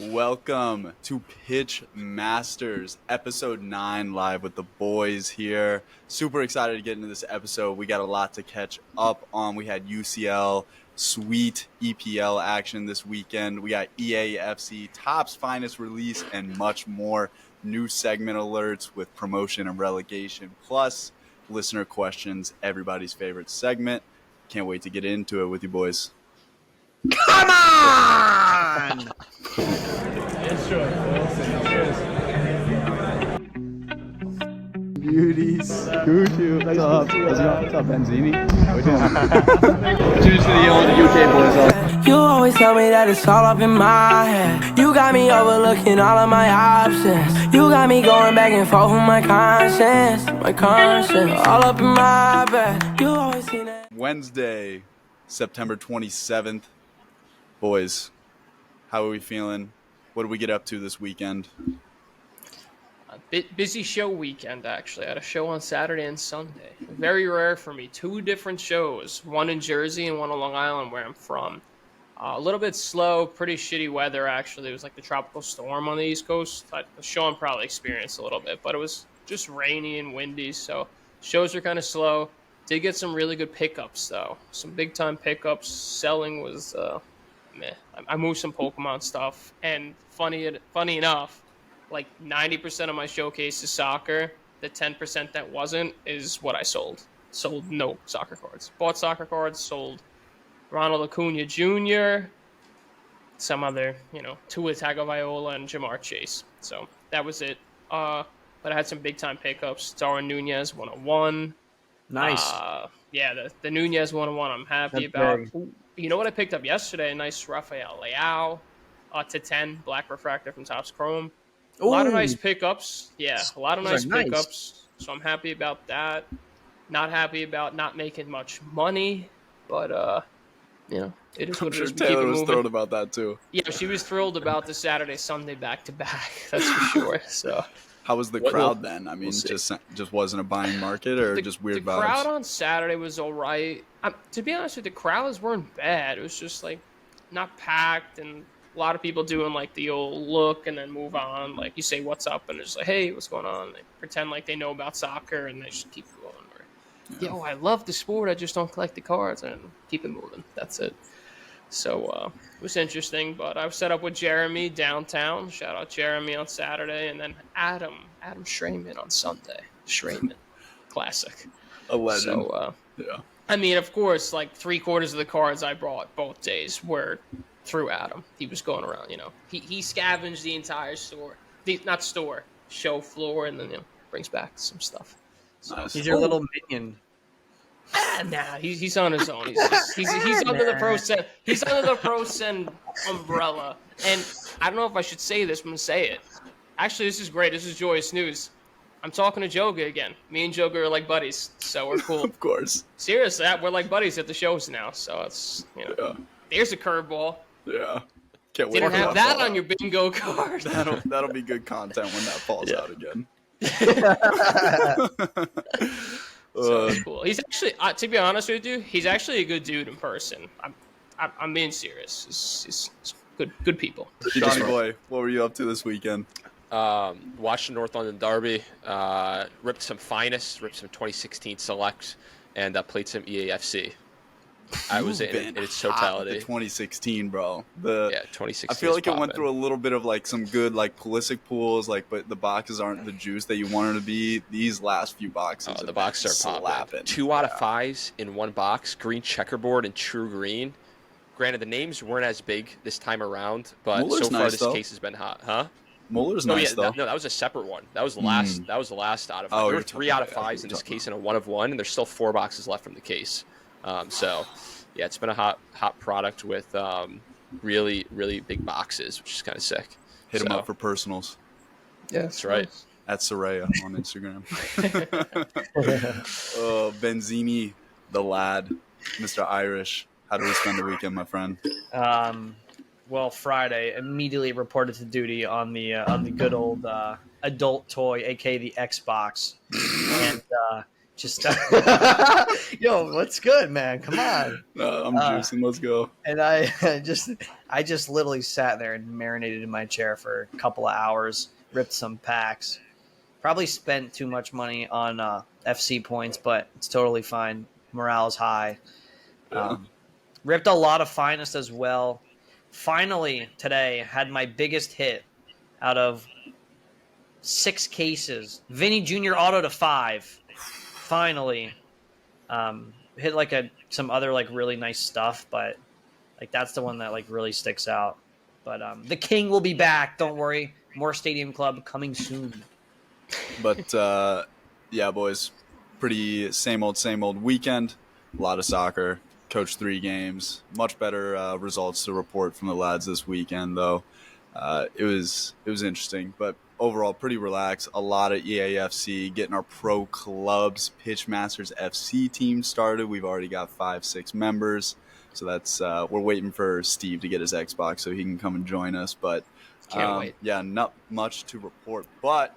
Welcome to Pitch Masters, episode 9, live with the boys here. Super excited to get into this episode. We got a lot to catch up on. We had UCL, sweet EPL action this weekend. We got EAFC, Top's finest release, and much more. New segment alerts with promotion and relegation, plus listener questions, everybody's favorite segment. Can't wait to get into it with you boys. Come on! Beauties. What's up? What's up, Benzini? Cheers to the old UK boys. You always tell me that it's all up in my head. You got me overlooking all of my options. You got me going back and forth with my conscience. All up in my bed. You always see that. Wednesday, September 27th. Boys, how are we feeling? What did we get up to this weekend? Busy show weekend, actually. I had a show on Saturday and Sunday. Very rare for me. 2 different shows, one in Jersey and one on Long Island, where I'm from. A little bit slow, pretty shitty weather, actually. It was like the tropical storm on the East Coast. The show I'm probably experienced a little bit, but it was just rainy and windy, so shows are kind of slow. Did get some really good pickups, though. Some big-time pickups. Selling was meh. I moved some Pokemon stuff, and funny enough, like 90% of my showcase is soccer. The 10% that wasn't is what I sold. Sold no soccer cards. Bought soccer cards, sold Ronald Acuna Jr., some other, Tua Tagovailoa and Jamar Chase. So that was it. But I had some big-time pickups. Darwin Nunez 101. Nice. The Nunez 101 I'm happy about. Ooh, you know what I picked up yesterday? A nice Rafael Leao to 10, black refractor from Topps Chrome. A lot of nice pickups. Yeah, a lot of nice pickups. So I'm happy about that. Not happy about not making much money, but it is what it is. Taylor was thrilled about that too. Yeah, she was thrilled about the Saturday, Sunday back-to-back. That's for sure. So, how was the crowd then? I mean, just wasn't a buying market, or just weird vibes? The crowd on Saturday was all right. To be honest with you, the crowds weren't bad. It was just like not packed, and a lot of people doing like the old look and then move on. Like you say, "What's up?" and it's like, "Hey, what's going on?" And they pretend like they know about soccer, and they just keep going. Yo, I love the sport. I just don't collect the cards, and keep it moving. That's it. So it was interesting, but I was set up with Jeremy downtown. Shout out Jeremy on Saturday, and then Adam Schraman on Sunday. Schraman, classic. A legend. So, I mean, of course, like 3/4 of the cards I brought both days were through Adam. He was going around, He scavenged the entire show floor, and then brings back some stuff. So, nice. He's your little minion. Nah, he's on his own. He's under the Prosend. He's under the Prosend umbrella. And I don't know if I should say this, but I'm gonna say it. Actually, this is great. This is joyous news. I'm talking to Joga again. Me and Joga are like buddies, so we're cool. Of course. Seriously, we're like buddies at the shows now. So it's there's a curveball. Yeah. Can't wait. Didn't have that on your bingo card. That'll be good content when that falls out again. So it's cool. He's actually, to be honest with you, he's actually a good dude in person. I'm being serious. He's good people. Johnny boy, what were you up to this weekend? Watched the North London Derby, ripped some finest, ripped some 2016 selects, and played some EAFC. I was in its totality. The 2016, bro. 2016. I feel like it went through a little bit of like some good like Pulisic pools, but the boxes aren't the juice that you want them to be. These last few boxes, the boxes are slapping. 2 out of 5s in one box, green checkerboard and true green. Granted, the names weren't as big this time around, but Muller's so far nice, this though. case has been hot, huh? Muller's nice though. No, that was a separate one. That was the last. That was the last out of 5. There were 3 out of 5s in this case and a 1 of 1, and there's still 4 boxes left from the case. Yeah, it's been a hot product with really, really big boxes, which is kind of sick. Hit him up for personals. Yeah, that's right. At Serea on Instagram. Benzini, the lad, Mr. Irish. How did we spend the weekend, my friend? Well, Friday, immediately reported to duty on the good old adult toy, aka the Xbox, and Just yo, what's good, man? Come on. I'm juicing. Let's go. And I just literally sat there and marinated in my chair for a couple of hours, ripped some packs. Probably spent too much money on FC points, but it's totally fine. Morale's high. Yeah. Ripped a lot of finest as well. Finally, today, had my biggest hit out of 6 cases. Vinny Jr. auto to 5. Finally. Hit like some other like really nice stuff, but like that's the one that like really sticks out. But the king will be back. Don't worry. More Stadium Club coming soon. But yeah, boys, pretty same old weekend. A lot of soccer. Coached 3 games. Much better results to report from the lads this weekend, though. It was interesting, but overall pretty relaxed. A lot of EAFC, getting our pro clubs Pitchmasters FC team started. We've already got 5-6 members, so that's we're waiting for Steve to get his Xbox so he can come and join us. But Can't wait. Yeah, not much to report, but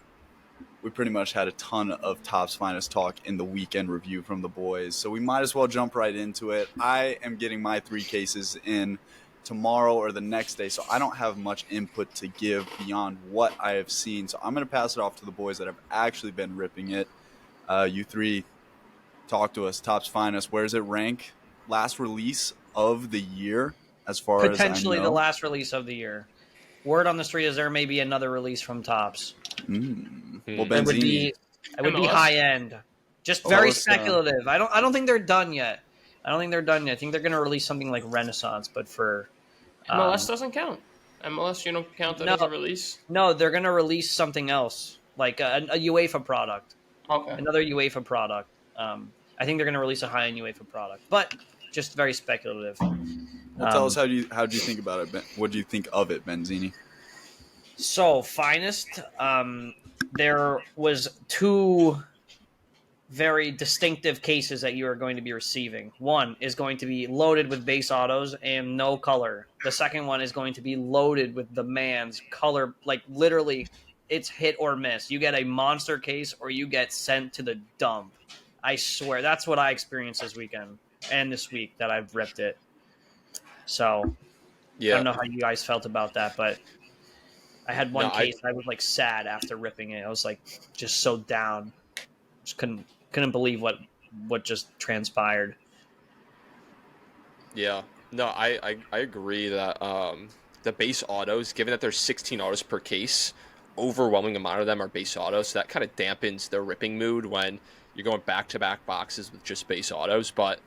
we pretty much had a ton of Top's Finest talk in the weekend review from the boys, so we might as well jump right into it. I am getting my 3 cases in tomorrow or the next day, so I don't have much input to give beyond what I have seen. So I'm going to pass it off to the boys that have actually been ripping it. You 3, talk to us. Top's Finest, where does it rank? Last release of the year, as far as Potentially I know. the last release of the year. Word on the street is there may be another release from Tops. Well, It would be Benzini. high end. Just very speculative. I don't think they're done yet. I think they're going to release something like Renaissance, but for MLS doesn't count. MLS, you don't count that as a release? No, they're going to release something else, like a UEFA product. Okay. Another UEFA product. I think they're going to release a high-end UEFA product, but just very speculative. Well, tell us how do you think about it? What do you think of it, Benzini? So, Finest, there was 2 very distinctive cases that you are going to be receiving. One is going to be loaded with base autos and no color. The second one is going to be loaded with the man's color, like literally it's hit or miss. You get a monster case or you get sent to the dump. I swear, that's what I experienced this weekend and this week that I've ripped it. So, yeah. I don't know how you guys felt about that, but I had one case I was like sad after ripping it. I was like just so down. Just couldn't believe what just transpired. Yeah. No, I agree that the base autos, given that there's 16 autos per case, overwhelming amount of them are base autos, so that kind of dampens the ripping mood when you're going back-to-back boxes with just base autos. But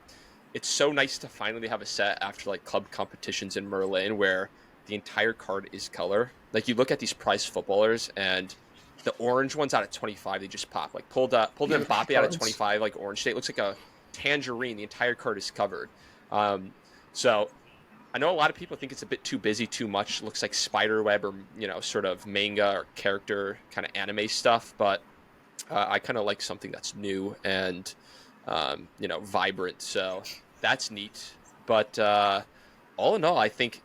it's so nice to finally have a set after like club competitions in Merlin where the entire card is color. Like you look at these prize footballers and the orange ones out of 25, they just pop. Like pulled an Mbappe out of 25, like orange state. It looks like a tangerine. The entire card is covered. So I know a lot of people think it's a bit too busy, too much. Looks like spiderweb or, sort of manga or character kind of anime stuff. But I kind of like something that's new and, vibrant. So that's neat. But all in all, I think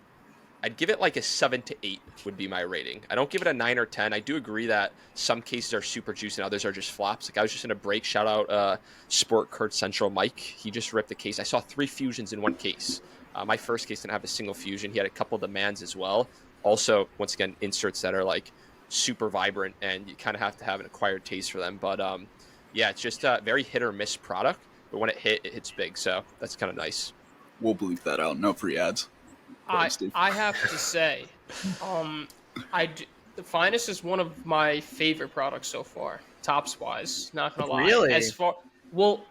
I'd give it like a 7 to 8 would be my rating. I don't give it a 9 or 10. I do agree that some cases are super juicy and others are just flops. Like I was just in a break. Shout out Sport Card Central Mike. He just ripped the case. I saw 3 fusions in one case. My first case didn't have a single fusion. He had a couple demands as well. Also, once again, inserts that are like super vibrant and you kind of have to have an acquired taste for them. But yeah, it's just a very hit or miss product. But when it hits big. So that's kind of nice. We'll bleep that out. No free ads. I have to say, the Finest is one of my favorite products so far, tops wise. Not gonna lie. Really?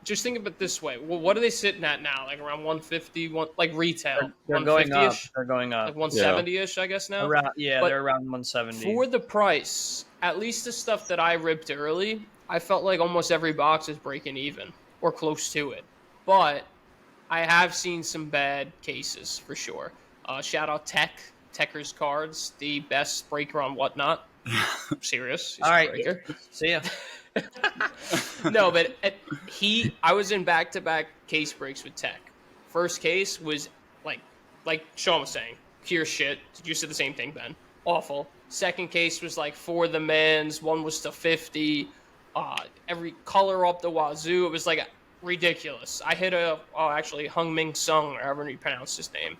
Just think of it this way. Well, what are they sitting at now? Like around 150, like retail. They're going up. They're going up. Like 170-ish, I guess now. They're around 170. For the price, at least the stuff that I ripped early, I felt like almost every box is breaking even or close to it. But I have seen some bad cases for sure. Shout out Techers Cards, the best breaker on Whatnot. Serious. All right. Breaker. See ya. No, but I was in back-to-back case breaks with Tech. First case was like Sean was saying, pure shit. You said the same thing, Ben. Awful. Second case was like for the men's. One was to 50. every color up the wazoo. It was like ridiculous. I hit actually Hung Ming Sung, or however you pronounce his name,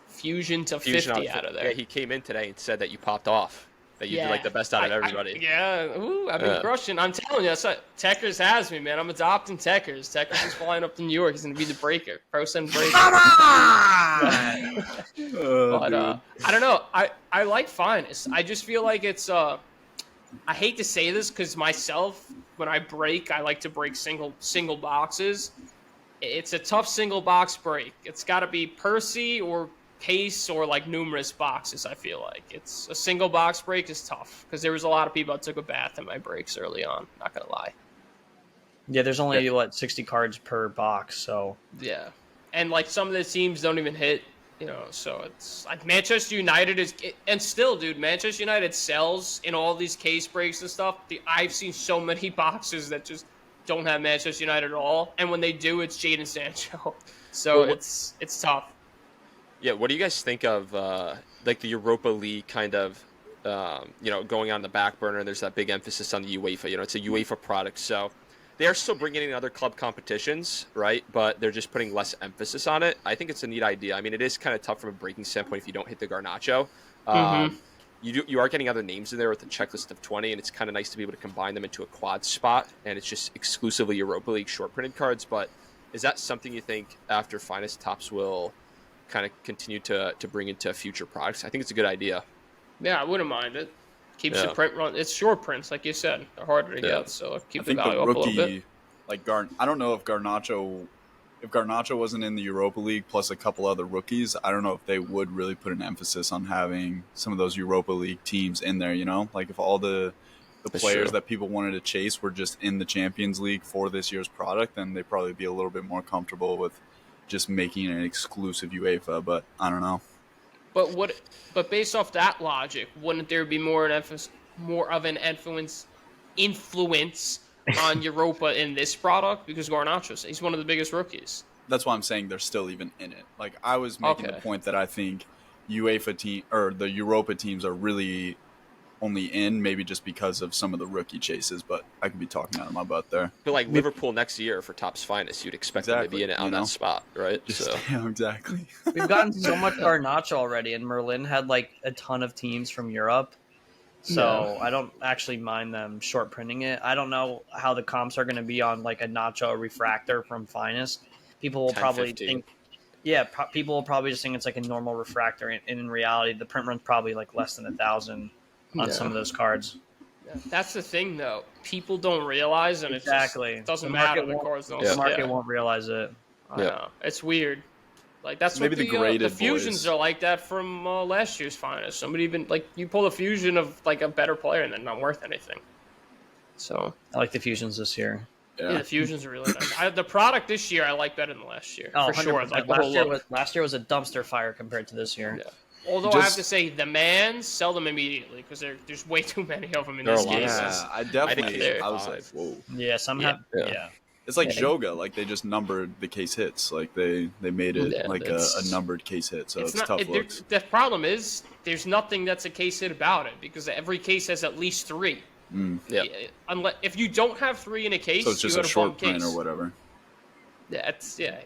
fusion to 50 out of there. Yeah, he came in today and said that you popped off. That you did like the best out of everybody. I've been crushing. I'm telling you, that's what Techers has me, man. I'm adopting Techers. Techers is flying up to New York. He's gonna be the breaker, Prosend breaker. Come on! But I don't know. I like Finest. I just feel like it's I hate to say this because myself, when I break, I like to break single boxes. It's a tough single box break. It's got to be Percy or case or like numerous boxes. I feel like it's a single box break is tough because there was a lot of people that took a bath in my breaks early on. Not gonna lie. Yeah, there's only 60 cards per box, so yeah, and like some of the teams don't even hit, so it's like Manchester United and still, dude, Manchester United sells in all these case breaks and stuff. I've seen so many boxes that just don't have Manchester United at all, and when they do, it's Jadon Sancho. So it's tough. Yeah, what do you guys think of like the Europa League kind of, going on the back burner? And there's that big emphasis on the UEFA. It's a UEFA product, so they are still bringing in other club competitions, right? But they're just putting less emphasis on it. I think it's a neat idea. I mean, it is kind of tough from a breaking standpoint if you don't hit the Garnacho. You are getting other names in there with a checklist of 20, and it's kind of nice to be able to combine them into a quad spot, and it's just exclusively Europa League short printed cards. But is that something you think after Finest Tops will kind of continue to bring into future products? I think it's a good idea. Yeah, I wouldn't mind it. Keeps the print run. It's short prints, like you said. They're harder to get, so keep the value up a little bit. Like I don't know if Garnacho wasn't in the Europa League plus a couple other rookies, I don't know if they would really put an emphasis on having some of those Europa League teams in there, Like if all the players that people wanted to chase were just in the Champions League for this year's product, then they'd probably be a little bit more comfortable with just making an exclusive UEFA, but I don't know. But based off that logic, wouldn't there be more of an influence on Europa in this product? Because Garnacho's, he's one of the biggest rookies. That's why I'm saying they're still even in it. Like I was making the point that I think UEFA team or the Europa teams are really only in maybe just because of some of the rookie chases, but I could be talking out of my butt there. But like Liverpool next year for Topps Finest, you'd expect them to be in it on that spot, right? Yeah, exactly. We've gotten so much Garnacho already, and Merlin had like a ton of teams from Europe, so I don't actually mind them short printing it. I don't know how the comps are going to be on like a Nacho refractor from Finest. People will 10, probably 15. think, people will probably just think it's like a normal refractor, and in reality, the print run's probably like less than 1,000 on some of those cards. Yeah. That's the thing, though. People don't realize, and it doesn't matter. The cards don't. The market won't realize it. I know. It's weird. Like that's maybe what the fusions are like that from last year's Finest. Somebody even like you pull a fusion of like a better player, and they're not worth anything. So I like the fusions this year. Yeah, the fusions are really nice. The product this year I like better than last year. Oh, for sure. Like last year was a dumpster fire compared to this year. Yeah. Although I have to say, the Mans sell them immediately because there's way too many of them in these cases. Yeah, I was like, whoa. Yeah, some have. Yeah. It's like Joga, like they just numbered the case hits, like they made it like a numbered case hit, so it's tough looks. The problem is there's nothing that's a case hit about it because every case has at least 3. Yeah. Unless if you don't have 3 in a case, so it's just you a short print or whatever. Yeah,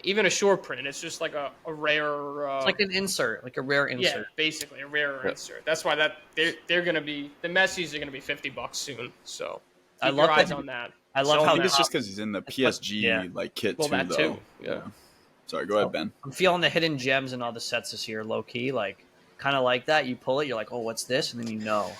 even a short print, it's just like a rare. It's like an insert, like a rare insert. Yeah, basically a rare insert. That's why they're gonna be the Messis are gonna be $50 soon. So keep your eyes on that. I love how I think it's just because he's in the PSG like kit too, that though. too. Yeah. Sorry, go ahead, Ben. I'm feeling the hidden gems in all the sets this year, low key, like kind of like that. You pull it, you're like, oh, what's this? And then you know.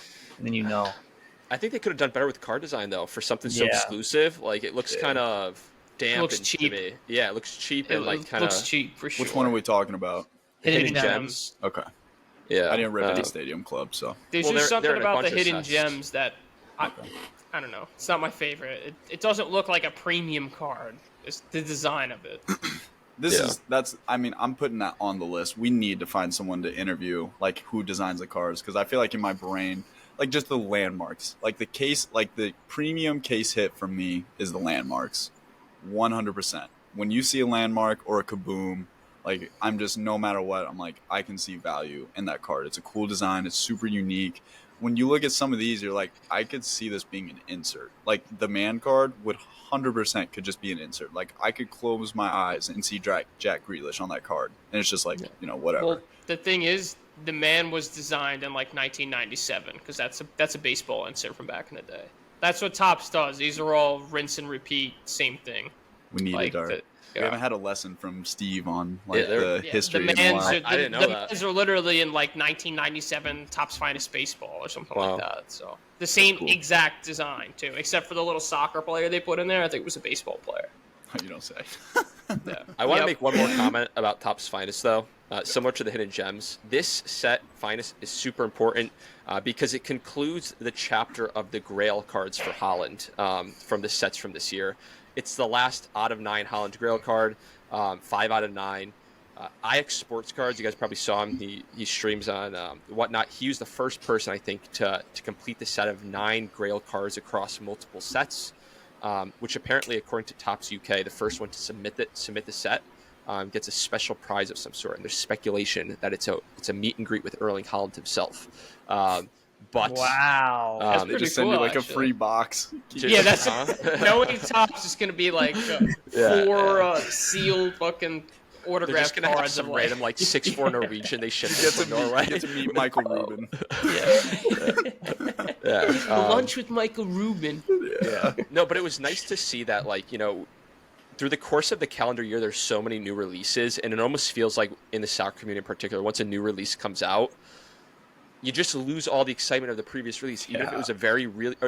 I think they could have done better with card design though for something so exclusive. Like it looks kind of damp. It looks cheap. To me. Yeah, it looks cheap and like kind of looks cheap for sure. Which one are we talking about? Hidden gems. Okay. Yeah, I didn't rip any Stadium Club, so there's just something about the hidden gems that I don't know. It's not my favorite. It doesn't look like a premium card. It's the design of it. I'm putting that on the list. We need to find someone to interview, like who designs the cards, because I feel like in my brain, like just the landmarks, like the case, like the premium case hit for me is the landmarks, 100%. When you see a landmark or a kaboom, Like, I'm just, no matter what, I'm like, I can see value in that card. It's a cool design. It's super unique. When you look at some of these, you're like, I could see this being an insert. Like, the man card would 100% could just be an insert. Like, I could close my eyes and see Jack Grealish on that card. And it's just like, whatever. Well, the thing is, the man was designed in like 1997 because that's a baseball insert from back in the day. That's what Topps does. These are all rinse and repeat, same thing. We needed we haven't had a lesson from Steve on the history. The mans I didn't know that. The mans are literally in like 1997 Topps Finest Baseball or something like that. So the same exact design too, except for the little soccer player they put in there. I think it was a baseball player. You don't say. Yeah. I want to make one more comment about Topps Finest, though. Similar to the Hidden Gems, this set, Finest, is super important because it concludes the chapter of the Grail cards for Holland from the sets from this year. It's the last out of 9 Holland Grail card, 5 out of 9. IX Sports Cards, you guys probably saw him. He streams on whatnot. He was the first person, I think, to complete the set of 9 Grail cards across multiple sets. Which apparently, according to Topps UK, the first one to submit the set gets a special prize of some sort. And there's speculation that it's a meet and greet with Erling Haaland himself. But wow, they just send you like a free box. Yeah, that's knowing Topps is going to be like 4 sealed fucking autograph they're just gonna cards have some of random like 6'4" Norwegian they ship from Norway. You get to meet Michael Rubin. Lunch with Michael Rubin. Yeah. No, but it was nice to see that, like, through the course of the calendar year, there's so many new releases, and it almost feels like in the soccer community in particular, once a new release comes out, you just lose all the excitement of the previous release, even if it was or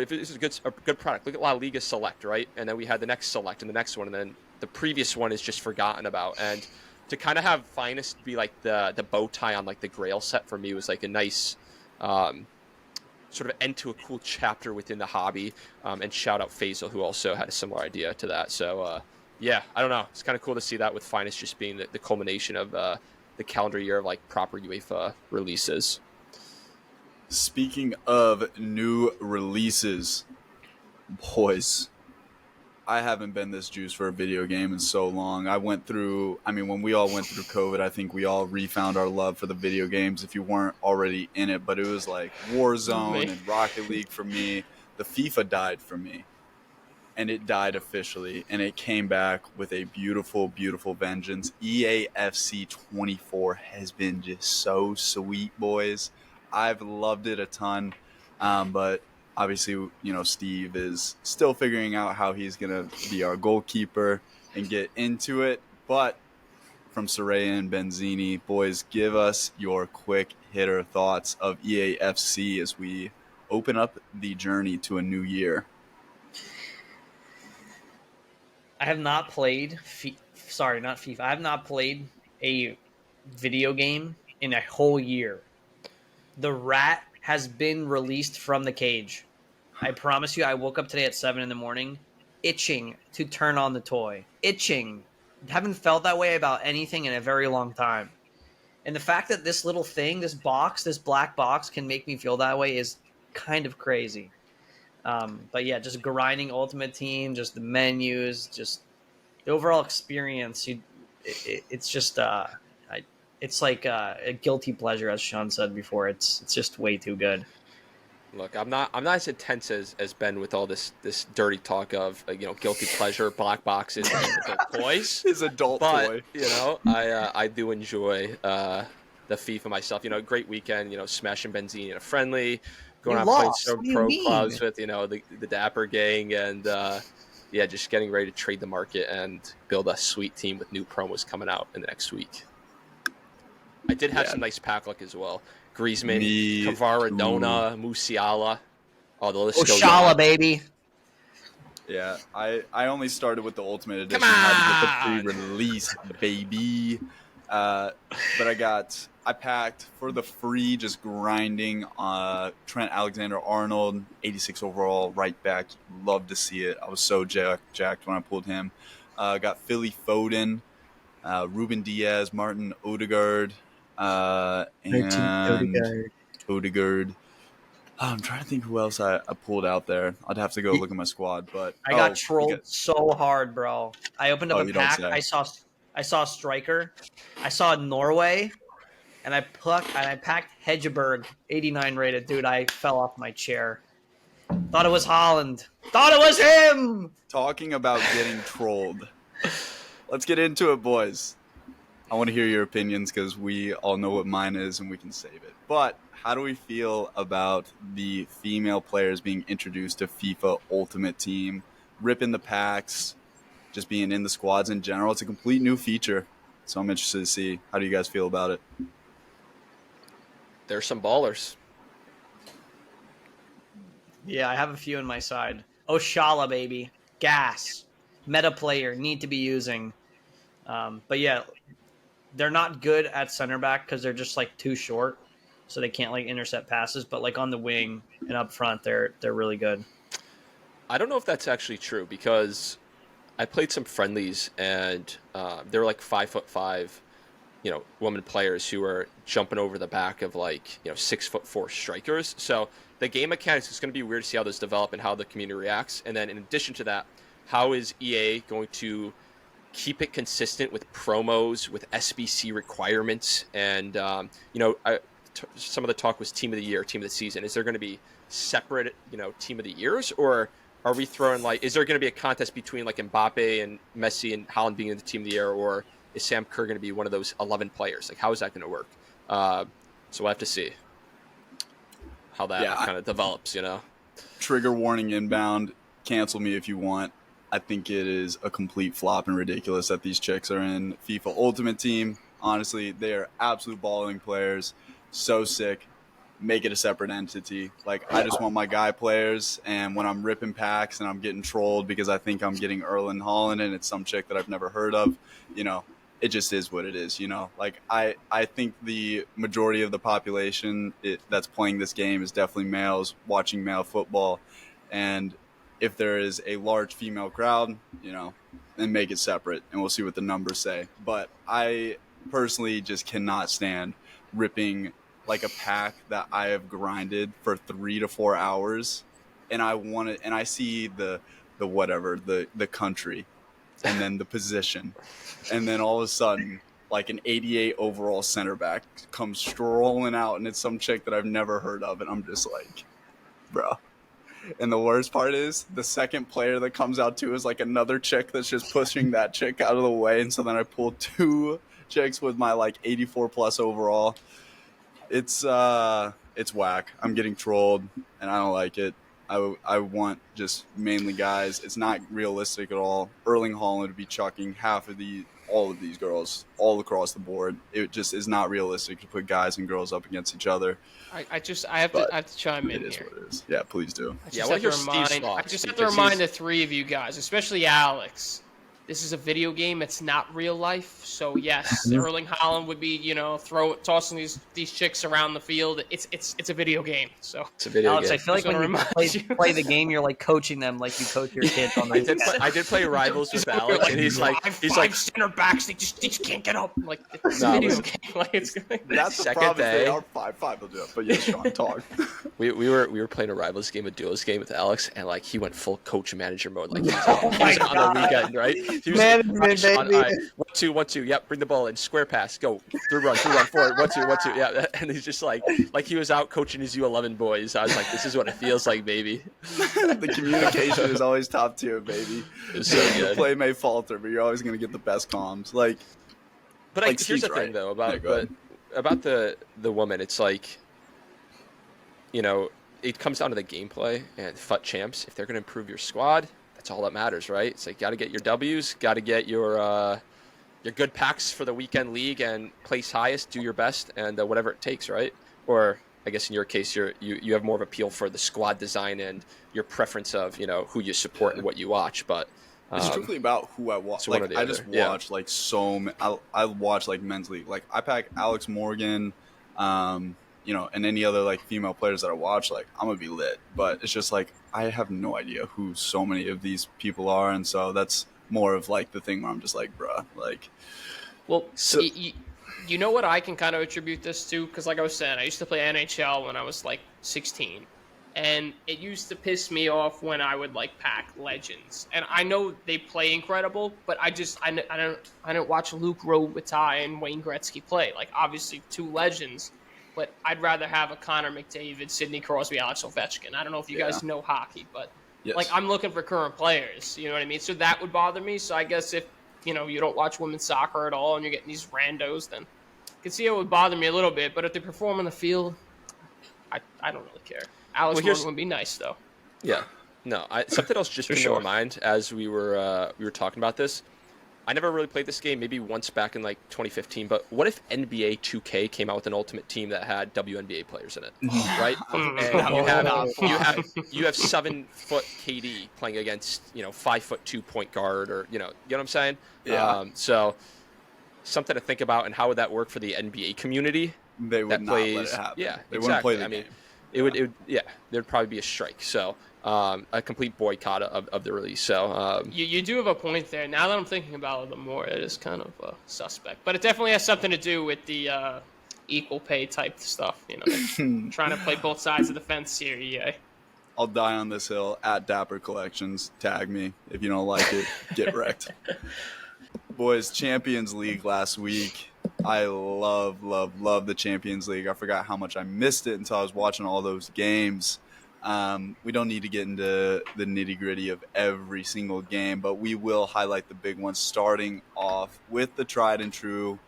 if it was a good product. Look at La Liga Select, right? And then we had the next Select and the next one, and then the previous one is just forgotten about. And to kind of have Finest be like the bow tie on like the Grail set for me was like a nice sort of end to a cool chapter within the hobby. And shout out Faisal, who also had a similar idea to that. So yeah, I don't know. It's kind of cool to see that with Finest just being the culmination of the calendar year of like proper UEFA releases. Speaking of new releases, boys, I haven't been this juiced for a video game in so long. When we all went through COVID, I think we all refound our love for the video games if you weren't already in it. But it was like Warzone and Rocket League for me. The FIFA died for me. And it died officially. And it came back with a beautiful, beautiful vengeance. EAFC24 has been just so sweet, boys. I've loved it a ton, but obviously, Steve is still figuring out how he's going to be our goalkeeper and get into it. But from Serea and Benzini, boys, give us your quick hitter thoughts of EAFC as we open up the journey to a new year. I have not played not FIFA. I have not played a video game in a whole year. The rat has been released from the cage. I promise you, I woke up today at 7 in, itching to turn on the toy. Itching. Haven't felt that way about anything in a very long time. And the fact that this little thing, this black box, can make me feel that way is kind of crazy. But yeah, just grinding Ultimate Team, just the menus, just the overall experience. It's just... It's like a guilty pleasure, as Sean said before. It's just way too good. Look, I'm not as intense as Ben with all this dirty talk of guilty pleasure, black boxes, and adult toys. His adult toy. I do enjoy the FIFA myself. Great weekend. Smashing Benzini in a friendly, going out playing some pro clubs with the Dapper gang, and just getting ready to trade the market and build a sweet team with new promos coming out in the next week. I did have some nice pack luck as well. Griezmann, Kvaradona, Musiala. Oh, the list goes on. Baby. Yeah, I only started with the Ultimate Edition. Had to get the pre-release, baby. But I packed for the free, just grinding Trent Alexander-Arnold, 86 overall, right back. Love to see it. I was so jacked when I pulled him. Got Philly Foden, Ruben Diaz, Martin Odegaard, and Odegaard. I'm trying to think who else I pulled out there. I'd have to go look at my squad, but I got trolled so hard, bro. I opened up a pack. I saw Striker. I saw Norway. And I packed Hedgeberg, 89 rated. Dude, I fell off my chair. Thought it was Holland. Thought it was him! Talking about getting trolled. Let's get into it, boys. I want to hear your opinions because we all know what mine is and we can save it. But how do we feel about the female players being introduced to FIFA Ultimate Team, ripping the packs, just being in the squads in general? It's a complete new feature. So I'm interested to see. How do you guys feel about it? There's some ballers. Yeah, I have a few on my side. Oshala, baby. Gas. Meta player. Need to be using. But yeah, they're not good at center back because they're just like too short. So they can't like intercept passes. But like on the wing and up front, they're really good. I don't know if that's actually true because I played some friendlies and they were like 5'5", women players who are jumping over the back of 6'4" strikers. So the game mechanics is going to be weird to see how those develop and how the community reacts. And then in addition to that, how is EA going to keep it consistent with promos, with SBC requirements? And, some of the talk was team of the year, team of the season. Is there going to be separate, team of the years, or are we throwing is there going to be a contest between Mbappe and Messi and Haaland being in the team of the year, or is Sam Kerr going to be one of those 11 players? How is that going to work? So we'll have to see how that kind of develops, Trigger warning inbound. Cancel me if you want. I think it is a complete flop and ridiculous that these chicks are in FIFA Ultimate Team. Honestly, they are absolute balling players. So sick. Make it a separate entity. I just want my guy players, and when I'm ripping packs and I'm getting trolled because I think I'm getting Erling Haaland and it's some chick that I've never heard of, it just is what it is, I think the majority of the population that's playing this game is definitely males watching male football, and if there is a large female crowd, then make it separate, and we'll see what the numbers say. But I personally just cannot stand ripping a pack that I have grinded for 3 to 4 hours, and I see the country, and then the position, and then all of a sudden, an 88 overall center back comes strolling out, and it's some chick that I've never heard of, and I'm just like, bro. And the worst part is the second player that comes out too is another chick that's just pushing that chick out of the way, and so then I pull 2 chicks with my 84 plus overall. It's whack. I'm getting trolled, and I don't like it. I want just mainly guys. It's not realistic at all. Erling Haaland would be chucking all of these girls all across the board. It just is not realistic to put guys and girls up against each other. I have to chime in here. It is what it is. Yeah, please do. I just have to remind the three of you guys, especially Alex. This is a video game. It's not real life. So yes, Erling Haaland would be, tossing these chicks around the field. It's a video game. So it's a video Alex, game. I feel like when you play the game, you're coaching them like you coach your kids on the I did play Rivals with Alex, and he's like center backs. They just can't get up. It's a video game. That's the second problem. day. They are 5'5". They'll do it. But yes, Sean, talk. we were playing a Rivals game, a duos game with Alex, and he went full coach manager mode. He was on the weekend, right? He was Management, baby. All right, 1-2. Yep, bring the ball in. Square pass. Go. Through run forward. 1-2. Yeah, and he's just like he was out coaching his U11 boys. I was like, this is what it feels like, baby. The communication is always top tier, baby. It's so good. The play may falter, but you're always going to get the best comms. But here's the thing, though, about the woman. It's it comes down to the gameplay, and FUT champs, if they're going to improve your squad, that's all that matters, right? It's got to get your W's, got to get your good packs for the weekend league, and place highest, do your best, and whatever it takes, right? Or I guess in your case, you have more of appeal for the squad design and your preference of who you support and what you watch. But it's strictly about who I watch. I just watch I watch men's league. I pack Alex Morgan, and any other female players that I watch. I'm gonna be lit. But it's just I have no idea who so many of these people are, and so that's more of the thing where I'm just bruh, Well, so you know what I can kind of attribute this to? Because I was saying, I used to play NHL when I was 16. And it used to piss me off when I would like pack legends. And I know they play incredible, but I don't watch Luke Robitaille and Wayne Gretzky play. Like obviously 2 legends, but I'd rather have a Connor McDavid, Sidney Crosby, Alex Ovechkin. I don't know if you guys know hockey, but like I'm looking for current players. You know what I mean? So that would bother me. So I guess if you don't watch women's soccer at all and you're getting these randos, then I can see it would bother me a little bit. But if they perform on the field, I don't really care. Alex Morgan would be nice, though. Yeah. No, something else just came to my mind as we were talking about this. I never really played this game, maybe once back in like 2015. But what if NBA 2K came out with an Ultimate Team that had WNBA players in it, right? And you have 7-foot KD playing against 5'2" point guard, or you know what I'm saying? Yeah. So something to think about, and how would that work for the NBA community? They would not let it happen. Yeah, they exactly. wouldn't play the game. There'd probably be a strike. So a complete boycott of the release. So you do have a point there. Now that I'm thinking about it more, it is kind of suspect. But it definitely has something to do with the equal pay type stuff. Trying to play both sides of the fence here. EA. I'll die on this hill at Dapper Collections. Tag me if you don't like it. Get wrecked. Boys, Champions League last week. I love the Champions League. I forgot how much I missed it until I was watching all those games. We don't need to get into the nitty-gritty of every single game, but we will highlight the big ones, starting off with the tried and true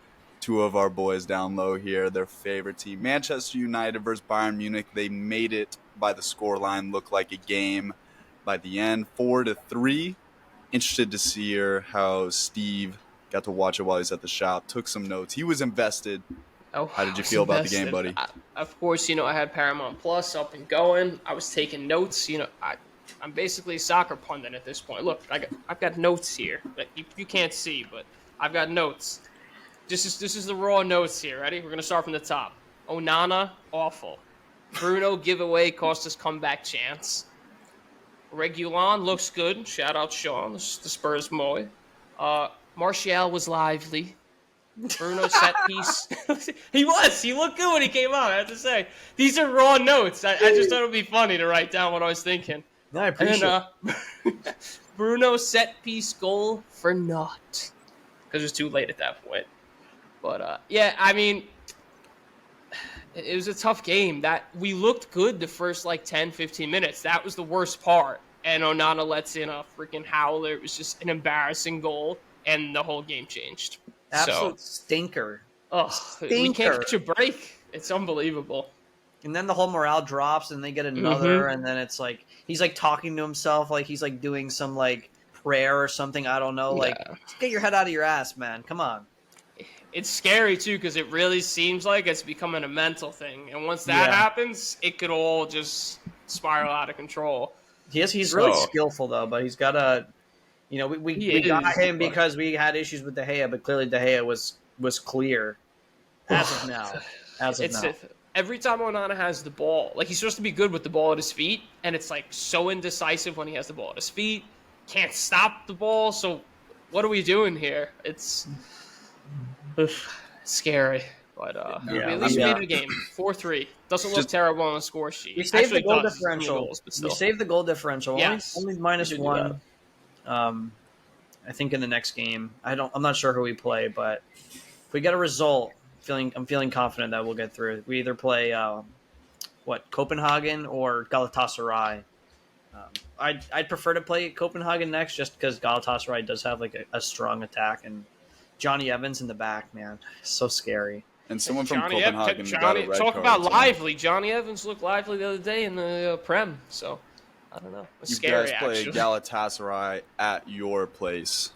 2 of our boys down low here, their favorite team, Manchester United versus Bayern Munich. They made it by the scoreline look like a game by the end, 4-3. Interested to see how Steve got to watch it while he's at the shop, took some notes. He was invested. Oh, how did you feel about the game, buddy? Of course, I had Paramount Plus up and going. I was taking notes. I'm basically a soccer pundit at this point. Look, I've got notes here that you can't see, but I've got notes. This is the raw notes here. Ready? We're gonna start from the top. Onana, awful. Bruno giveaway cost us comeback chance. Reguilon looks good. Shout out Sean, the Spurs boy. Martial was lively. Bruno set piece. He looked good when he came out, I have to say. These are raw notes. I just thought it would be funny to write down what I was thinking. No, I appreciate it. Bruno set piece goal for naught. Because it was too late at that point. But, yeah, I mean, it was a tough game. That we looked good the first, 10, 15 minutes. That was the worst part. And Onana lets in a freaking howler. It was just an embarrassing goal, and the whole game changed. Absolute stinker. Oh, we can't catch a break. It's unbelievable. And then the whole morale drops, and they get another, and then it's like he's talking to himself, like he's doing some prayer or something. I don't know. Get your head out of your ass, man. Come on. It's scary too, because it really seems like it's becoming a mental thing, and once that happens, it could all just spiral out of control. He's really skillful though, but he's got a. We got him because we had issues with De Gea, but clearly De Gea was clear as of now. Every time Onana has the ball, he's supposed to be good with the ball at his feet, and it's so indecisive when he has the ball at his feet. Can't stop the ball. So what are we doing here? It's scary. But at least we made it a game. 4-3. Doesn't look terrible on the score sheet. We saved the goal differential. We saved the goal differential. Yes. Only -1. I think in the next game, I'm not sure who we play, but if we get a result, I'm feeling confident that we'll get through. We either play Copenhagen or Galatasaray. I'd prefer to play Copenhagen next, just because Galatasaray does have a strong attack, and Johnny Evans in the back, man, so scary. And someone from Copenhagen got a red talk card, about lively. Johnny Evans looked lively the other day in the Prem, so. I don't know. You guys play Galatasaray at your place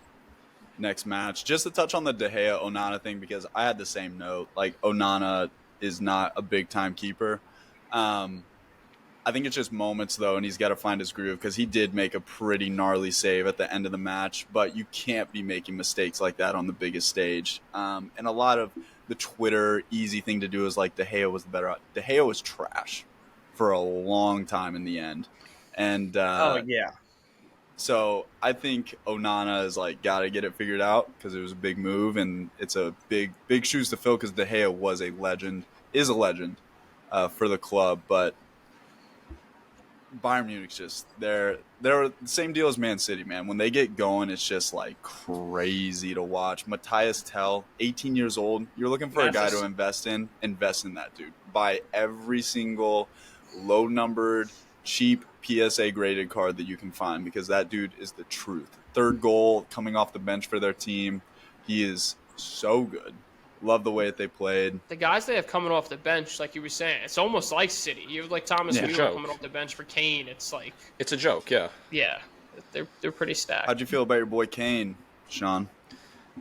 next match. Just to touch on the De Gea Onana thing, because I had the same note. Onana is not a big time keeper. I think it's just moments though, and he's got to find his groove, because he did make a pretty gnarly save at the end of the match. But you can't be making mistakes like that on the biggest stage. And a lot of the Twitter easy thing to do is De Gea was the better. De Gea was trash for a long time in the end. And so I think Onana is got to get it figured out, because it was a big move, and it's a big shoes to fill, because De Gea is a legend for the club. But Bayern Munich's just they're the same deal as Man City, man. When they get going, it's just like crazy to watch. Matthias Tell, 18 years old. You're looking for a guy to invest in that dude. Buy every single low numbered, cheap PSA graded card that you can find because that dude is the truth. Third goal coming off the bench for their team. He is so good. Love the way that they played. The guys they have coming off the bench, like you were saying, it's almost like City. You have like Thomas Müller coming off the bench for Kane. It's like it's a joke, yeah. Yeah, they're pretty stacked. How'd you feel about your boy Kane, Sean?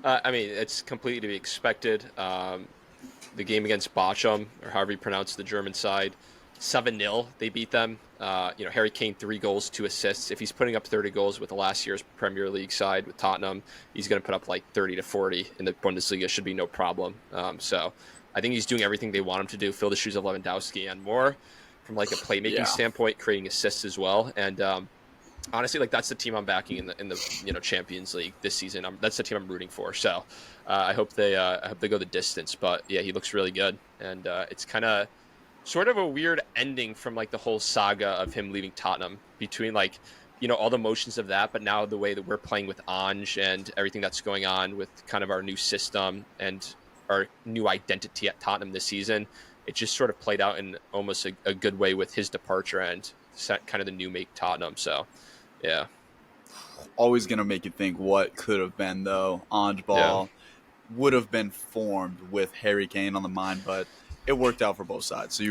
I mean, it's completely to be expected. The game against Bochum, or however you pronounce the German side, 7-0, they beat them. Harry Kane, 3 goals, 2 assists. If he's putting up 30 goals with the last year's Premier League side with Tottenham, he's going to put up like 30 to 40 in the Bundesliga. Should be no problem. So I think he's doing everything they want him to do, fill the shoes of Lewandowski and more from like a playmaking standpoint, creating assists as well. And honestly, like that's the team I'm backing in the Champions League this season. That's the team I'm rooting for. So I hope they go the distance. But yeah, he looks really good, and it's kind of sort of a weird ending from like the whole saga of him leaving Tottenham between like, all the motions of that, but now the way that we're playing with Ange and everything that's going on with kind of our new system and our new identity at Tottenham this season, it just sort of played out in almost a good way with his departure and set kind of the new make Tottenham. So, yeah. Always going to make you think what could have been, though. Ange ball would have been formed with Harry Kane on the mind, but it worked out for both sides. So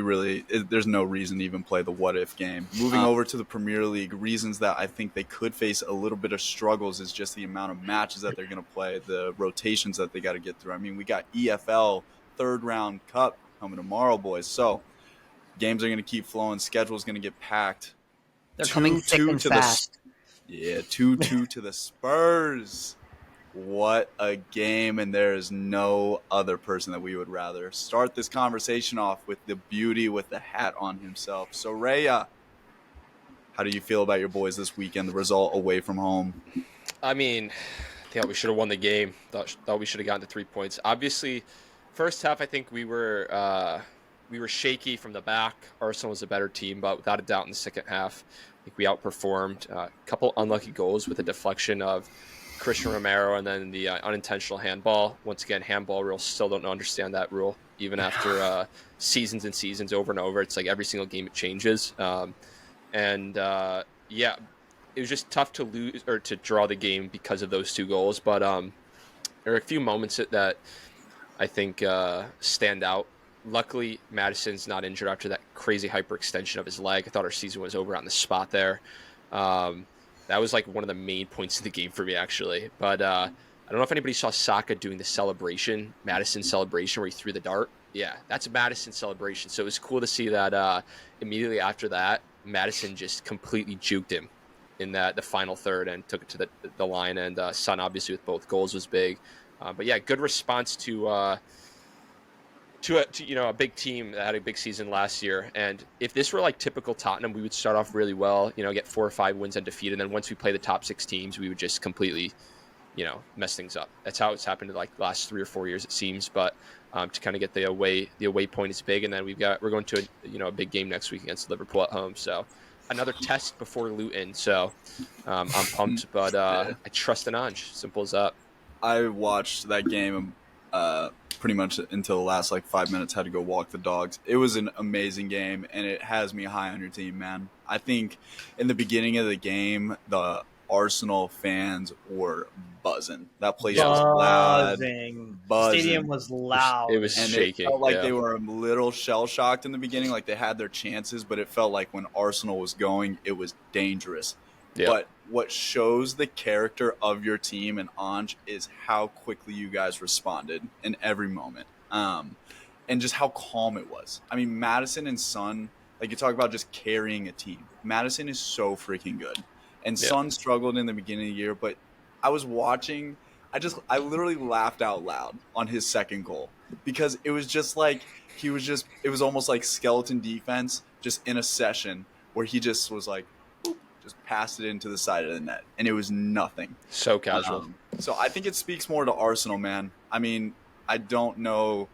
there's no reason to even play the what-if game. Moving over to the Premier League, reasons that I think they could face a little bit of struggles is just the amount of matches that they're going to play, the rotations that they got to get through. I mean, we got EFL third-round cup coming tomorrow, boys. So games are going to keep flowing. Schedule's going to get packed. They're coming thick and fast. 2-2 to the Spurs. What a game, and there is no other person that we would rather start this conversation off with the beauty with the hat on himself. Serea, how do you feel about your boys this weekend, the result away from home? I mean, I thought we should have won the game. Thought we should have gotten to 3 points. Obviously, first half, I think we were shaky from the back. Arsenal was a better team, but without a doubt in the second half, I think we outperformed. A couple unlucky goals with a deflection of Christian Romero and then the unintentional handball. Once again, handball rules, still don't understand that rule. Even after seasons and seasons over and over, it's like every single game it changes. It was just tough to lose or to draw the game because of those 2 goals. But there are a few moments that I think stand out. Luckily, Maddison's not injured after that crazy hyperextension of his leg. I thought our season was over on the spot there. That was like one of the main points of the game for me, actually. But I don't know if anybody saw Saka doing the celebration, Maddison celebration, where he threw the dart. Yeah, that's a Maddison celebration. So it was cool to see that immediately after that, Maddison just completely juked him in the final third and took it to the line. And Son, obviously, with both goals was big. But yeah, good response to a big team that had a big season last year. And if this were like typical Tottenham, we would start off really well, get 4 or 5 wins undefeated. And then once we play the top 6 teams, we would just completely, mess things up. That's how it's happened in like the last 3 or 4 years, it seems. But to kind of get the away point is big. And then we're going to a big game next week against Liverpool at home. So another test before Luton. So I'm pumped, but I trust in Ange. Simple as that. I watched that game pretty much until the last 5 minutes, had to go walk the dogs. It was an amazing game, and it has me high on your team, man. I think in the beginning of the game, the Arsenal fans were buzzing. That place was loud. Buzzing. The stadium was loud. It was shaking. It felt like they were a little shell-shocked in the beginning, like they had their chances, but it felt like when Arsenal was going, it was dangerous. Yeah. But what shows the character of your team and Ange is how quickly you guys responded in every moment, and just how calm it was. I mean, Maddison and Son, like you talk about just carrying a team. Maddison is so freaking good, and Son struggled in the beginning of the year. But I was watching, I literally laughed out loud on his second goal because it was just like it was almost like skeleton defense just in a session where he just was like, just passed it into the side of the net, and it was nothing. So casual. So I think it speaks more to Arsenal, man. I mean, I don't know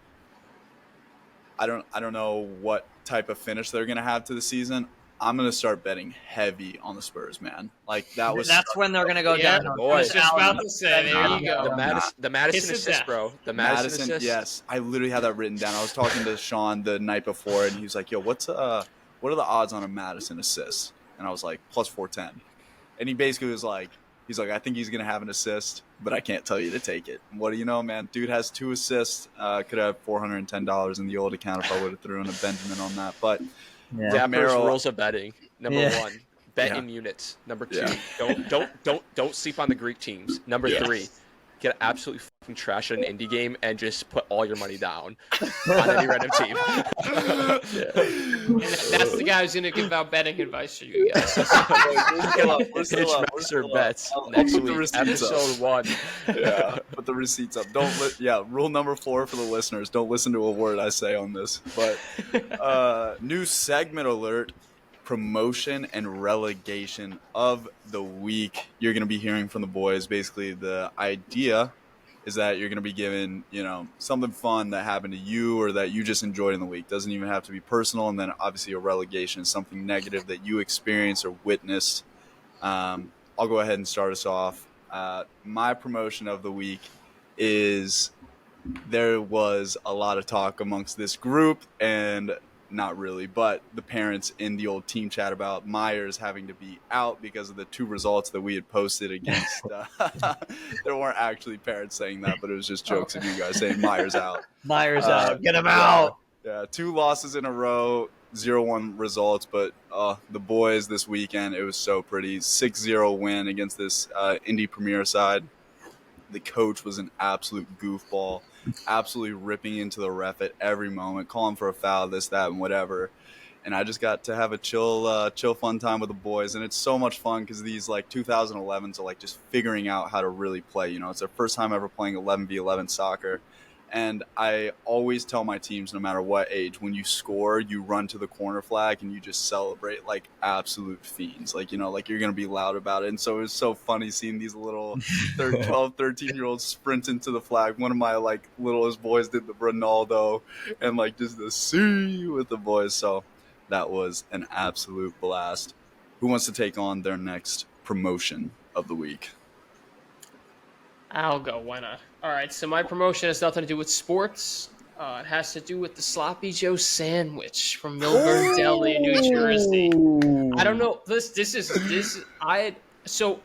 what type of finish they're going to have to the season. I'm gonna start betting heavy on the Spurs, man. Like that's when they're gonna go down. I was just about to say, there you go. The Madison assist, bro. The Madison assist. Yes, I literally had that written down. I was talking to Sean the night before, and he was like, "Yo, what are the odds on a Madison assist?" And I was like, plus 410. And he basically was like, I think he's gonna have an assist, but I can't tell you to take it. And what do you know, man? Dude has 2 assists. Could have $410 in the old account if I would have threw in a Benjamin on that, but. Yeah. Dapper's rules of betting. Number 1, bet in units. Number 2, don't sleep on the Greek teams. Number 3, get absolutely fucking trash at an indie game and just put all your money down on any random team. And that's the guy who's going to give out betting advice to you guys. We're still up. Bets next week, episode 1. Yeah, put the receipts up. Rule number 4 for the listeners. Don't listen to a word I say on this. But new segment alert. Promotion and relegation of the week. You're going to be hearing from the boys. Basically, the idea is that you're going to be given, something fun that happened to you or that you just enjoyed in the week. Doesn't even have to be personal. And then obviously a relegation is something negative that you experienced or witnessed. I'll go ahead and start us off. My promotion of the week is there was a lot of talk amongst this group and not really, but the parents in the old team chat about Myers having to be out because of the 2 results that we had posted against. There weren't actually parents saying that, but it was just jokes of you guys saying Myers out. Myers out. Get him out. Yeah, 2 losses in a row, 0-1 results, but the boys this weekend, it was so pretty. 6-0 win against this Indy Premier side. The coach was an absolute goofball, absolutely ripping into the ref at every moment, calling for a foul, this, that, and whatever. And I just got to have a chill, fun time with the boys. And it's so much fun because these 2011s are just figuring out how to really play. It's their first time ever playing 11v11 soccer. And I always tell my teams, no matter what age, when you score, you run to the corner flag and you just celebrate like absolute fiends. You're going to be loud about it. And so it was so funny seeing these little 12, 13-year-olds sprint into the flag. One of my littlest boys did the Ronaldo and just the C with the boys. So that was an absolute blast. Who wants to take on their next promotion of the week? I'll go. Why not? All right. So my promotion has nothing to do with sports. It has to do with the Sloppy Joe sandwich from Milburn Deli in New Jersey. I don't know. So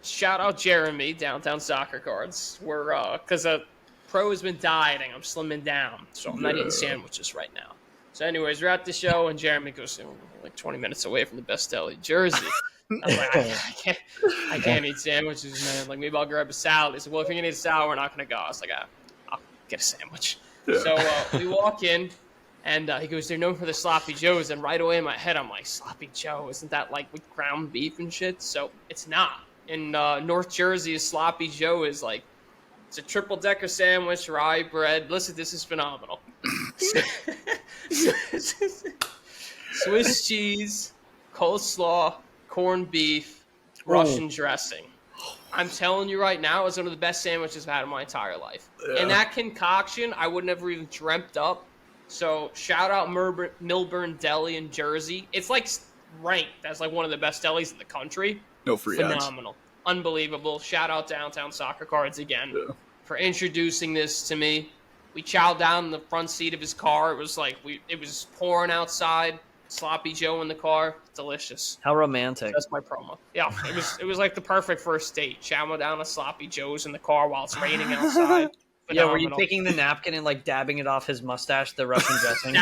shout out Jeremy, Downtown Soccer Cards. Because a pro has been dieting. I'm slimming down, so I'm not eating sandwiches right now. So anyways, we're at the show, and Jeremy goes, 20 minutes away from the best deli in Jersey. I'm like, I can't eat sandwiches, man. Maybe I'll grab a salad. He said, well, if you're going to eat a salad, we're not going to go. I was like, I'll get a sandwich. Yeah. So we walk in, and he goes, they're known for the Sloppy Joes. And right away in my head, I'm like, Sloppy Joe, isn't that with ground beef and shit? So it's not. In North Jersey, a Sloppy Joe is it's a triple-decker sandwich, rye bread. Listen, this is phenomenal. Swiss cheese, coleslaw, corned beef, Russian dressing. I'm telling you right now, it's one of the best sandwiches I've had in my entire life. Yeah. And that concoction, I would never even dreamt up. So shout out Milburn Deli in Jersey. It's ranked as one of the best delis in the country. No free Phenomenal. Ads. Unbelievable. Shout out Downtown Soccer Cards again for introducing this to me. We chowed down in the front seat of his car. It was it was pouring outside. Sloppy Joe in the car, delicious. How romantic. That's my promo. Yeah, it was the perfect first date. Chow down a Sloppy Joe's in the car while it's raining outside. Yeah, were you taking the napkin and dabbing it off his mustache, the Russian dressing?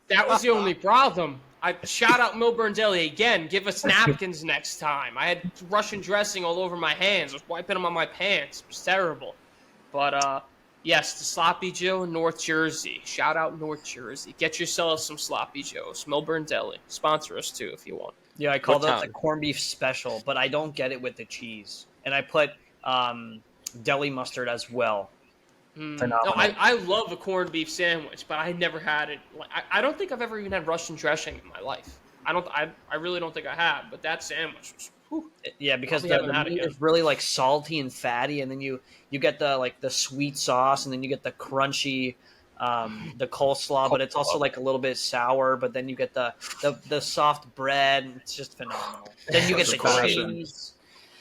That was the only problem. I shout out Milburn Deli again. Give us napkins next time. I had Russian dressing all over my hands. I was wiping them on my pants. It was terrible. But yes, the Sloppy Joe in North Jersey. Shout out North Jersey. Get yourself some Sloppy Joes. Milburn Deli. Sponsor us too if you want. Yeah, I called it the corned beef special, but I don't get it with the cheese. And I put deli mustard as well. No, I love a corned beef sandwich, but I never had it. I don't think I've ever even had Russian dressing in my life. I really don't think I have. But that sandwich was. Whew, yeah, because the meat is really salty and fatty, and then you get the sweet sauce, and then you get the crunchy the coleslaw, but it's also like a little bit sour. But then you get the soft bread. It's just phenomenal. Then you get the cheese.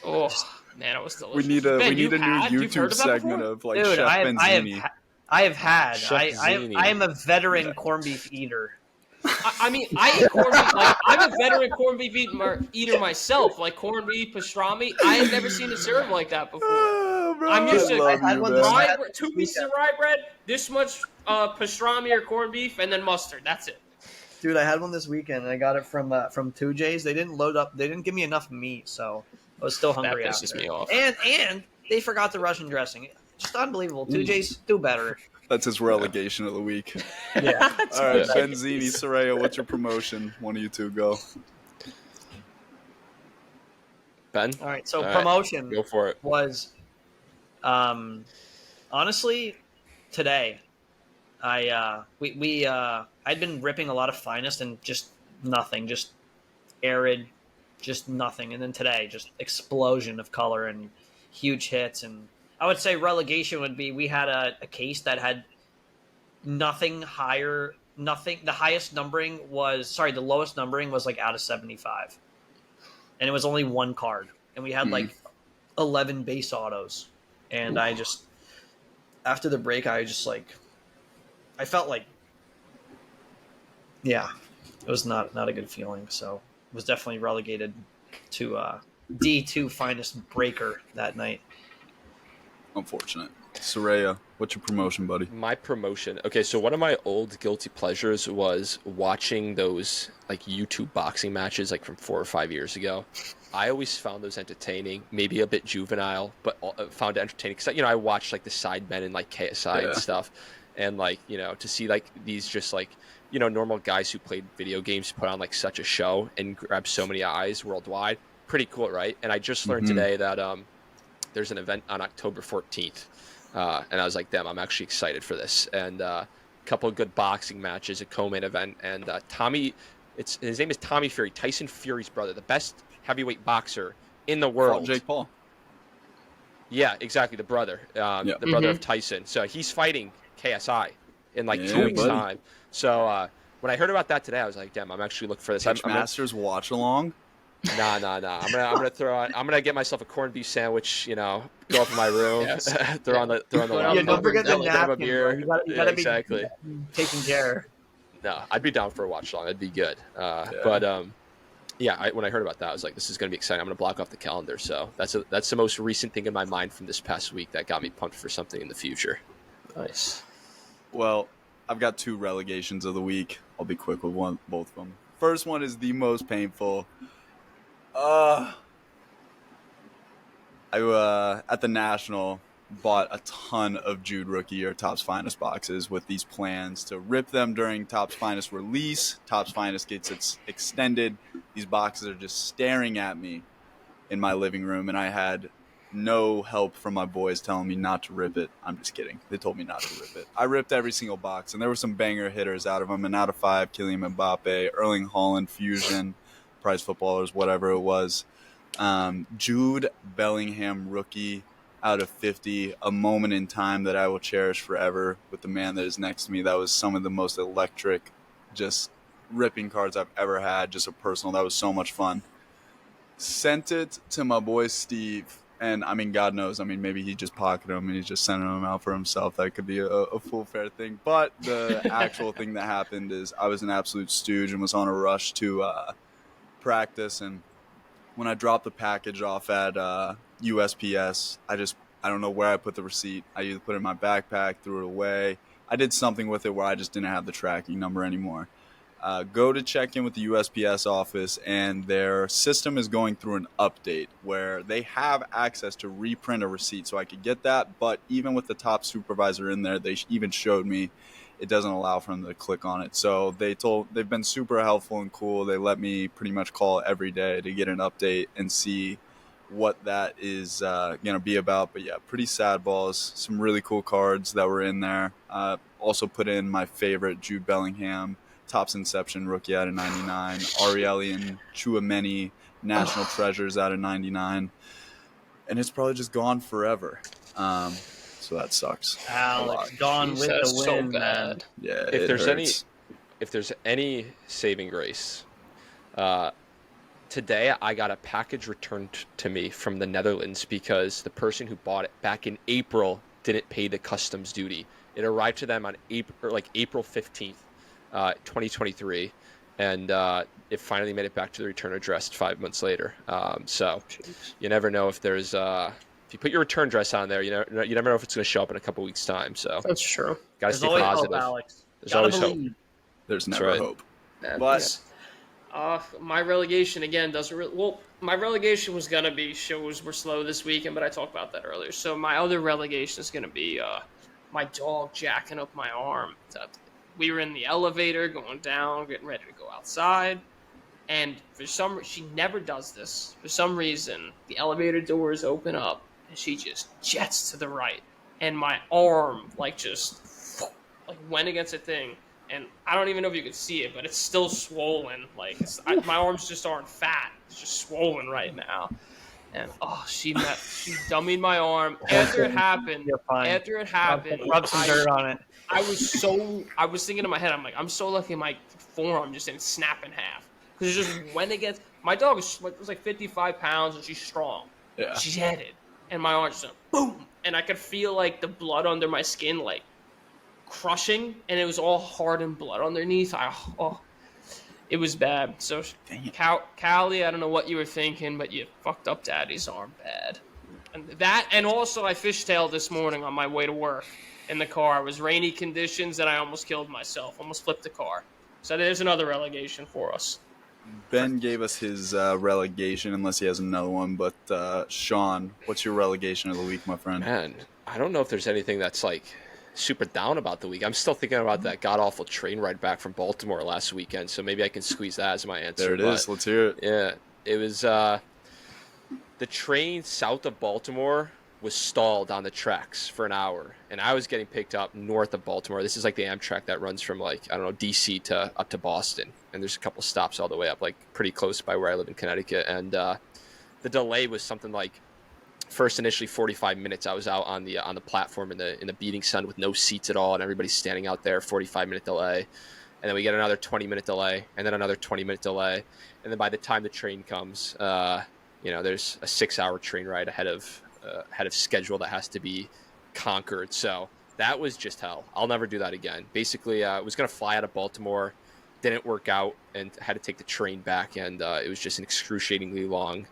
Oh man, it was delicious. We need a new YouTube segment of like Dude, Chef Benzini. I have had. I am a veteran corned beef eater. I mean, I eat corned beef. Like, I'm a veteran corned beef eater myself. Like corned beef, pastrami. I had never seen it served like that before. Bro, I'm used to I had one this rye, 2 pieces of rye bread, this much pastrami or corned beef, and then mustard. That's it. Dude, I had one this weekend, and I got it from 2J's. They didn't load up. They didn't give me enough meat, so I was still hungry. That pisses me off. And they forgot the Russian dressing. Just unbelievable. 2J's do better. That's his relegation of the week. Yeah. All right, Benzini, Serea, what's your promotion? One of you two go. Ben? All right, so promotion go for it. Was, honestly, today, I'd been ripping a lot of Finest and just nothing, just arid, just nothing. And then today, just explosion of color and huge hits. And I would say relegation would be, we had a case that had nothing higher, nothing. The lowest numbering was like out of 75. And it was only one card. And we had like 11 base autos. And I just, after the break, I felt like, yeah, it was not a good feeling. So it was definitely relegated to D2 Finest breaker that night. Unfortunate. Serea, what's your promotion, buddy? My promotion. Okay, so one of my old guilty pleasures was watching those like YouTube boxing matches like from 4 or 5 years ago. I always found those entertaining, maybe a bit juvenile, but found it entertaining because I watched like the Sidemen and like KSI and stuff, and like to see like these just like normal guys who played video games put on like such a show and grab so many eyes worldwide. Pretty cool, right? And I just learned today that there's an event on October 14th. And I was like, damn, I'm actually excited for this. And a couple of good boxing matches, a co-main event. And his name is Tommy Fury, Tyson Fury's brother, the best heavyweight boxer in the world. Jake Paul. Yeah, exactly, the brother. The brother of Tyson. So he's fighting KSI in like 2 weeks' time. So when I heard about that today, I was like, damn, I'm actually looking for this. Masters watch along. Nah. I'm gonna get myself a corned beef sandwich. Go up in my room, throw on the. Yeah, don't forget the napkin. Beer. You gotta be exactly. Taking care. No, I'd be down for a watch along. That'd be good. But when I heard about that, I was like, this is gonna be exciting. I'm gonna block off the calendar. So that's the most recent thing in my mind from this past week that got me pumped for something in the future. Nice. Well, I've got 2 relegations of the week. I'll be quick with both of them. First one is the most painful. I at the National bought a ton of Jude Rookie or Topps Finest boxes with these plans to rip them during Topps Finest release. Topps Finest gets its extended. These boxes are just staring at me in my living room, and I had no help from my boys telling me not to rip it. I'm just kidding. They told me not to rip it. I ripped every single box, and there were some banger hitters out of them. And out of 5, Kylian Mbappe, Erling Haaland, Fusion, Prize Footballers, whatever it was. Jude Bellingham Rookie out of 50, a moment in time that I will cherish forever with the man that is next to me. That was some of the most electric, just ripping cards I've ever had, just a personal. That was so much fun. Sent it to my boy Steve, and I mean, God knows, maybe he just pocketed them and he's just sending them out for himself. That could be a full fair thing. But the actual thing that happened is I was an absolute stooge and was on a rush to practice, and when I dropped the package off at USPS, I don't know where I put the receipt. I either put it in my backpack, threw it away. I did something with it where I just didn't have the tracking number anymore. Go to check in with the USPS office, and their system is going through an update where they have access to reprint a receipt, so I could get that. But even with the top supervisor in there, they even showed me it doesn't allow for them to click on it. So they've been super helpful and cool. They let me pretty much call every day to get an update and see what that is going to be about. But yeah, pretty sad balls. Some really cool cards that were in there. Also put in my favorite Jude Bellingham, Topps Inception Rookie out of 99, Arielian Chouameni National Treasures out of 99. And it's probably just gone forever. so that sucks. Alex, gone with the Jesus, so wind, man. bad. Yeah, If there's any saving grace, today I got a package returned to me from the Netherlands because the person who bought it back in April didn't pay the customs duty. It arrived to them on April 15th, 2023, and it finally made it back to the return address 5 months later. So you never know if there's if you put your return address on there, you never know if it's going to show up in a couple weeks' time. So That's true. Got to stay positive. Hope, Alex. There's always hope. There's never hope. But my relegation again doesn't really. Well, my relegation was gonna be shows were slow this weekend, but I talked about that earlier. So my other relegation is gonna be my dog jacking up my arm. We were in the elevator going down, getting ready to go outside, and she never does this. For some reason, the elevator doors open up, and she just jets to the right, and my arm just went against a thing. And I don't even know if you can see it, but it's still swollen. My arms just aren't fat; it's just swollen right now. And she dummied my arm after it happened. You're fine. After it happened, rub some dirt on it. I was thinking in my head, I'm like, I'm so lucky my forearm just didn't snap in half because it just went against. My dog was like 55 pounds and she's strong. Yeah. She's headed, and my arm just went boom, and I could feel like the blood under my skin crushing, and it was all hard and blood underneath. It was bad. So, Callie, I don't know what you were thinking, but you fucked up Daddy's arm bad. And also I fishtailed this morning on my way to work in the car. It was rainy conditions, and I almost killed myself. Almost flipped the car. So there's another relegation for us. Ben gave us his relegation, unless he has another one. But Sean, what's your relegation of the week, my friend? Man, I don't know if there's anything that's super down about the week. I'm still thinking about that god-awful train ride back from Baltimore last weekend, so maybe I can squeeze that as my answer. There it is. Let's hear it. Yeah, it was the train south of Baltimore was stalled on the tracks for an hour, and I was getting picked up north of Baltimore. This is the Amtrak that runs from DC to up to Boston, and there's a couple stops all the way up, pretty close by where I live in Connecticut, and the delay was something first initially 45 minutes. I was out on the platform in the beating sun with no seats at all, and everybody's standing out there. 45-minute delay, and then we get another 20-minute delay, and then another 20-minute delay, and then by the time the train comes, there's a 6-hour train ride ahead of schedule that has to be conquered. So that was just hell. I'll never do that again. Basically, I was gonna fly out of Baltimore, didn't work out, and had to take the train back, and it was just an excruciatingly long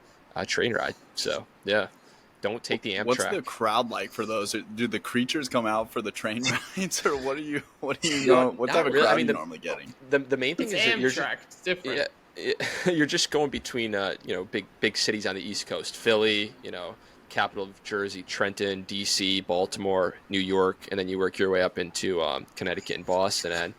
train ride. So yeah. Don't take the Amtrak. What's the crowd like for those? Do the creatures come out for the train rides, or what type of crowd are you normally getting? The main thing is that Amtrak. It's different. You're just going between big cities on the East Coast, Philly, capital of Jersey, Trenton, DC, Baltimore, New York, and then you work your way up into Connecticut and Boston, and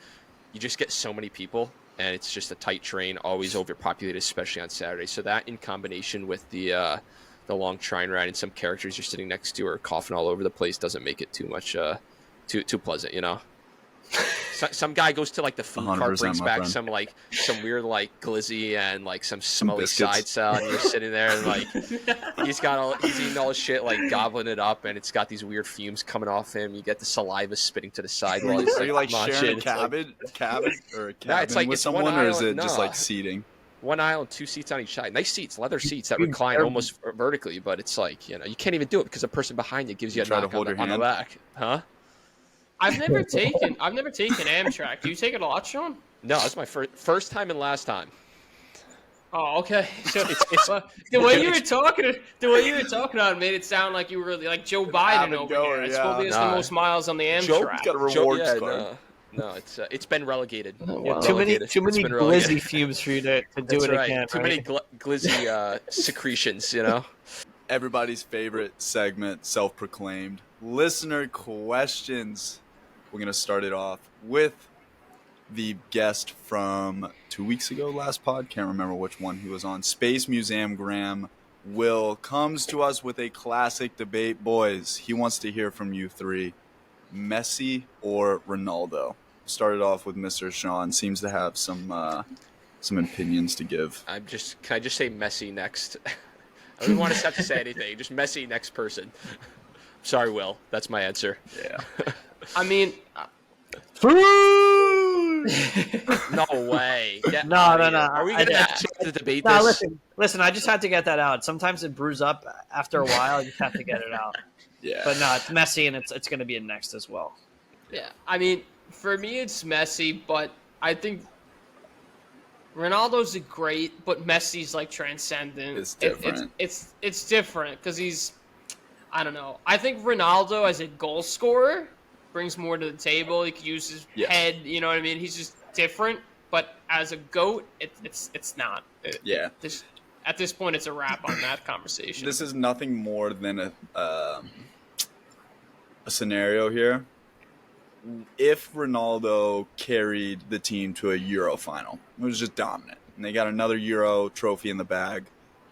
you just get so many people, and it's just a tight train, always overpopulated, especially on Saturday. So that in combination with the long train ride and some characters you're sitting next to are coughing all over the place doesn't make it too much too pleasant, Some guy goes to the food cart, brings back some weird glizzy and some smelly side salad, and you're sitting there and he's eating all his shit, gobbling it up, and it's got these weird fumes coming off him. You get the saliva spitting to the side while he's are you sharing a cabin or a cabin with someone, or is it just seating? One aisle and 2 seats on each side. Nice seats, leather seats that recline almost vertically, but it's you can't even do it because the person behind you gives you a knock on the back. Huh? I've never taken Amtrak. Do you take it a lot, Sean? No, it's my first time and last time. Oh, okay. So the way you were talking about it made it sound like you were really like Joe Biden over here. It's probably the most miles on the Amtrak. Joe's got a rewards card. No, it's been relegated. Wow. Too many glizzy fumes for you to do it again. Too many glizzy secretions, Everybody's favorite segment, self-proclaimed listener questions. We're gonna start it off with the guest from 2 weeks ago, last pod. Can't remember which one he was on. Space Museum Graham Will comes to us with a classic debate. Boys, he wants to hear from you three: Messi or Ronaldo? Started off with Mr. Sean. Seems to have some opinions to give. Can I just say Messi next? I don't want to have to say anything. Just Messi next person. Sorry, Will. That's my answer. Yeah. I mean, No way. No. Are we going to have a chance to debate No, this? listen. I just had to get that out. Sometimes it brews up after a while. You just have to get it out. Yeah. But no, it's messy, and it's going to be a next as well. yeah. I mean, for me, it's Messi, but I think Ronaldo's great, but Messi's like transcendent. It's different. It's different because he's, I don't know. I think Ronaldo as a goal scorer brings more to the table. He can use his head. You know what I mean? He's just different. But as a GOAT, it's not. At this point, it's a wrap on that conversation. This is nothing more than a scenario here. If Ronaldo carried the team to a Euro final, it was just dominant, and they got another Euro trophy in the bag,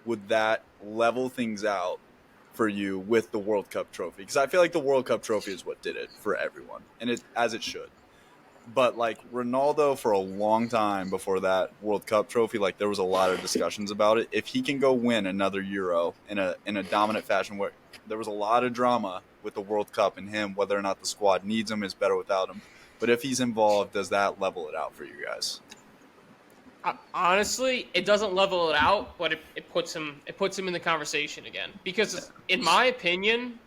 would that level things out for you with the World Cup trophy? Because I feel like the World Cup trophy is what did it for everyone, and as it should. But like Ronaldo, for a long time before that World Cup trophy, like there was a lot of discussions about it. If he can go win another Euro in a dominant fashion, where there was a lot of drama with the World Cup and him, whether or not the squad needs him, is better without him. But if he's involved, does that level it out for you guys? Honestly, it doesn't level it out, but it puts him in the conversation again. Because in my opinion,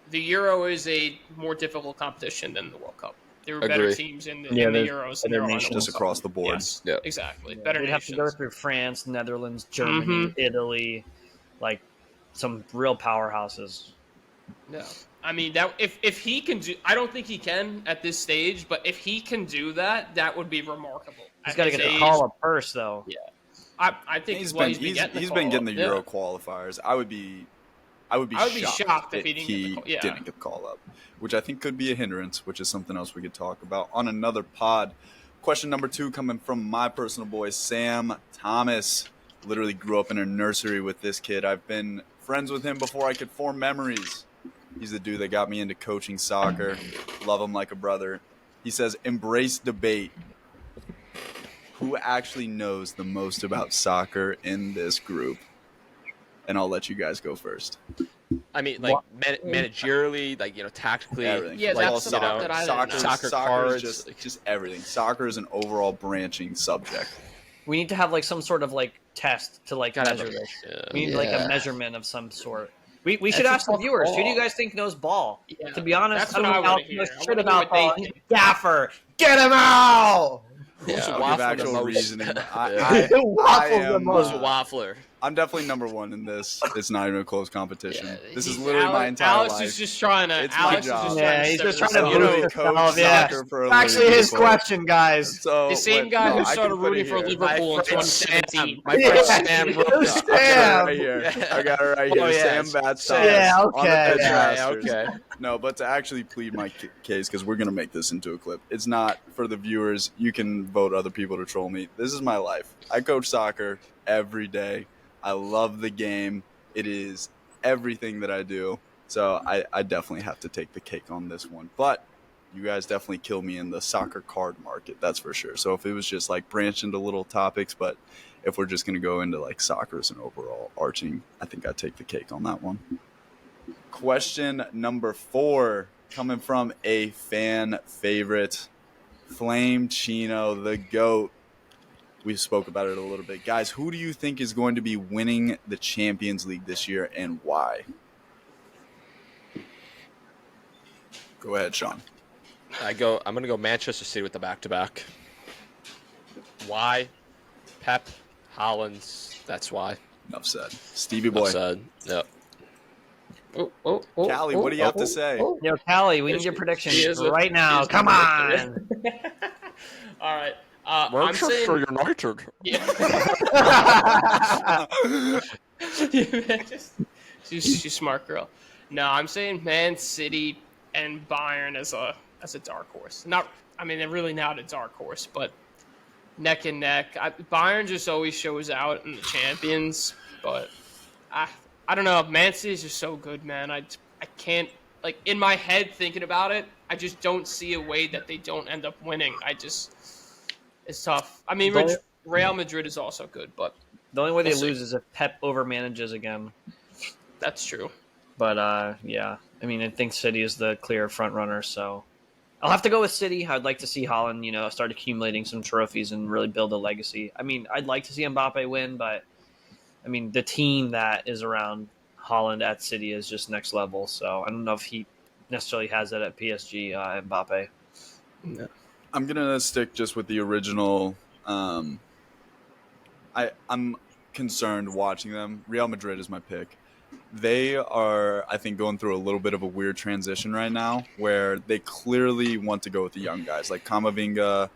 the Euro is a more difficult competition than the World Cup. There were better teams in the Euros than there are in the World just across the board. Yes, yeah, exactly. Yeah, better we'd nations. have to go through France, Netherlands, Germany, Italy, like some real powerhouses. No, I mean that if he can do, I don't think he can at this stage, but if he can do that, that would be remarkable. He's got to get the call up first, though. Yeah, I think he's been getting the Euro qualifiers. I would be shocked if he didn't get the call up, which I think could be a hindrance, which is something else we could talk about on another pod. Question number 2 coming from my personal boy, Sam Thomas. Literally grew up in a nursery with this kid. I've been friends with him before I could form memories. He's the dude that got me into coaching soccer. Love him like a brother. He says, embrace debate. Who actually knows the most about soccer in this group? And I'll let you guys go first. I mean, like managerially, like tactically. Everything. Yeah, like, that's the part that I didn't know. Soccer cards, cards, just everything. Soccer is an overall branching subject. We need to have like some sort of like test to like Gotta measure have a- this. yeah. We need like a measurement of some sort. We should ask the tough viewers. call. Who do you guys think knows ball? Yeah, To be honest, that's what I wanna hear. I shit wanna hear about what they ball. think. Dapper, get him out! Who's I'll give waffle the actual most? reasoning. Who's a waffler? I'm definitely number 1 in this. It's not even a close competition. Yeah, this is literally my entire Alex life. is just trying to. It's my Alex is job. just Yeah, trying to he's step just this trying to up. literally boost coach himself. Yeah, soccer for a it's actually living his before. question, guys. So, The same but, guy no, who I can started put it rooting for here. Liverpool in My friend 2017. My friend Sam wrote that. I got it Sam. right here. I got it right here. Oh, yeah. Sam Batstock. Yeah, on the okay. Pitch Yeah, Masters. okay. No, but to actually plead my case, because we're going to make this into a clip. It's not for the viewers. You can vote other people to troll me. This is my life. I coach soccer every day. I love the game. It is everything that I do. So I definitely have to take the cake on this one. But you guys definitely kill me in the soccer card market. That's for sure. So if it was just like branch into little topics, but if we're just going to go into like soccer as an overall arching, I think I'd take the cake on that one. Question number 4 coming from a fan favorite, Flame Chino, the GOAT. We spoke about it a little bit. Guys, who do you think is going to be winning the Champions League this year and why? Go ahead, Sean. I'm going to go Manchester City with the back-to-back. Why? Pep, Hollands, that's why. Enough said. Stevie boy. Enough said. Yep. Callie, what do you have to say? Yo, Callie, we need your predictions She is a- right now. she is Come a- on. All right. I'm saying. United. Yeah. she's a smart girl. No, I'm saying Man City and Bayern as a dark horse. They're really not a dark horse, but neck and neck. Bayern just always shows out in the champions, but I don't know. Man City is just so good, man. I can't, like, in my head thinking about it, I just don't see a way that they don't end up winning. It's tough. I mean, Real Madrid is also good, but The only way they We'll see. lose is if Pep overmanages again. that's true. But yeah, I mean, I think City is the clear front runner, so I'll have to go with City. I'd like to see Holland, start accumulating some trophies and really build a legacy. I mean, I'd like to see Mbappe win, but I mean, the team that is around Holland at City is just next level. So I don't know if he necessarily has that at PSG, Mbappe. No. I'm gonna stick just with the original. I'm concerned watching them. Real Madrid is my pick. They are, I think, going through a little bit of a weird transition right now, where they clearly want to go with the young guys like Camavinga,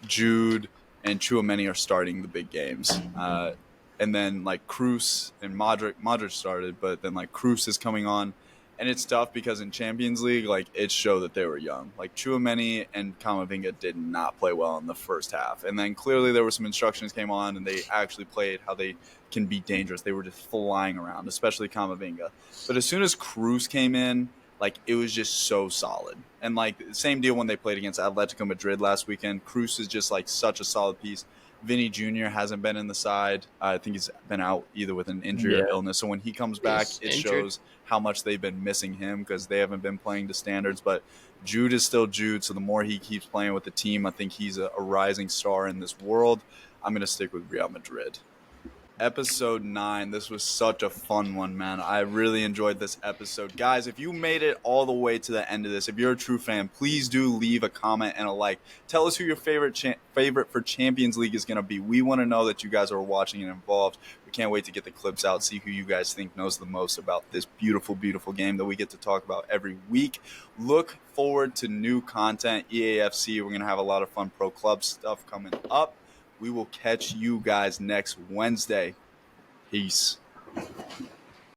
Jude, and Tchouaméni are starting the big games. And then like Kroos and Modric started, but then like Kroos is coming on. And it's tough because in Champions League, like it showed that they were young. Like Tchouaméni and Camavinga did not play well in the first half. And then clearly there were some instructions came on and they actually played how they can be dangerous. They were just flying around, especially Camavinga. But as soon as Kroos came in, like it was just so solid. And like same deal when they played against Atletico Madrid last weekend. Kroos is just like such a solid piece. Vinny Jr. hasn't been in the side. I think he's been out either with an injury or illness. So when he comes back, it shows how much they've been missing him because they haven't been playing to standards. But Jude is still Jude. So the more he keeps playing with the team, I think he's a rising star in this world. I'm going to stick with Real Madrid. Episode 9. This was such a fun one, man. I really enjoyed this episode. Guys, if you made it all the way to the end of this, if you're a true fan, please do leave a comment and a like. Tell us who your favorite for Champions League is going to be. We want to know that you guys are watching and involved. We can't wait to get the clips out, see who you guys think knows the most about this beautiful, beautiful game that we get to talk about every week. Look forward to new content. EAFC, we're going to have a lot of fun pro club stuff coming up. We will catch you guys next Wednesday. Peace.